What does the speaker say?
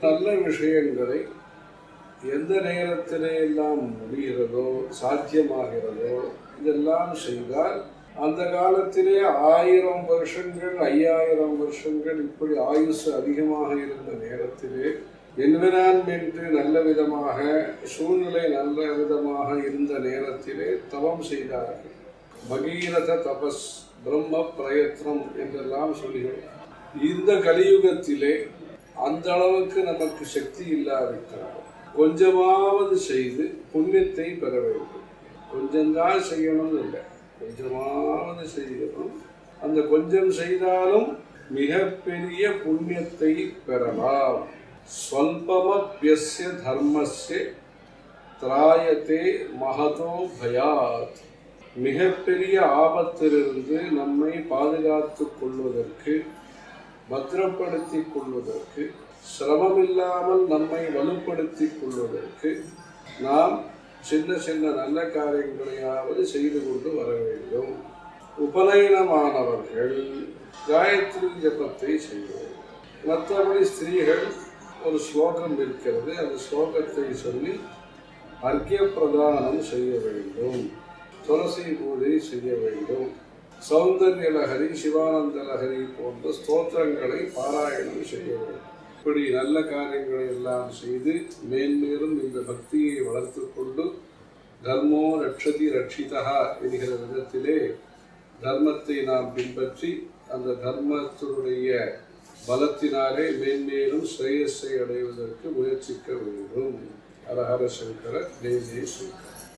நல்ல விஷயங்களை எந்த நேரத்திலே எல்லாம் முடிகிறதோ சாத்தியமாகிறதோ இதெல்லாம் செய்தால் அந்த காலத்திலே 1000 வருஷங்கள் 5000 வருஷங்கள் இப்படி ஆயுசு அதிகமாக இருந்த நேரத்திலே என்விரான்மெண்ட் நல்ல விதமாக சூழ்நிலை நல்ல விதமாக இருந்த நேரத்திலே தவம் செய்தார்கள். பகீரத தபஸ் பிரம்ம பிரயத்னம் என்றெல்லாம் சொல்கிறோம். இந்த கலியுகத்திலே அந்த அளவுக்கு நமக்கு சக்தி இல்லாவிட்டால் கொஞ்சமாவது செய்து புண்ணியத்தை பெற வேண்டும். கொஞ்சம்தான் செய்யணும் இல்லை, கொஞ்சமாவது செய்யணும். அந்த கொஞ்சம் செய்தாலும் மிகப்பெரிய புண்ணியத்தை பெறலாம். ஸ்வல்பமப்யஸ்ய தர்மஸ்ய திராயத்தே மகதோ பயாத். மிகப்பெரிய ஆபத்திலிருந்து நம்மை பாதுகாத்துக் கொள்வதற்கு, பத்திரப்படுத்திக் கொள்வதற்கு, சிரமமில்லாமல் நம்மை வலுப்படுத்திக் கொள்வதற்கு நாம் சின்ன சின்ன நல்ல காரியங்களையாவது செய்து கொண்டு வர வேண்டும். உபநயனமானவர்கள் காயத்ரி ஜபத்தை செய்வது. மற்றபடி ஸ்திரீகள் ஒரு ஸ்லோகம் இருக்கிறது, அந்த ஸ்லோகத்தை சொல்லி அர்க்கிய பிரதானம் செய்ய வேண்டும், துளசி பூஜை செய்ய வேண்டும், சௌந்தர்ய லஹரி சிவானந்த லஹரி போன்ற ஸ்தோத்திரங்களை பாராயணம் செய்ய வேண்டும். இப்படி நல்ல காரியங்களை எல்லாம் செய்து மேன்மேலும் இந்த பக்தியை வளர்த்து கொண்டு தர்மோ ரட்சதி ரட்சிதா என்கிற விதத்திலே தர்மத்தை நாம் பின்பற்றி அந்த தர்மத்தினுடைய பலத்தினாலே மேன்மேலும் ஸ்ரேயஸை அடைவதற்கு முயற்சிக்க வேண்டும். ஹர ஹர சங்கர, ஜெய ஜெய சங்கர.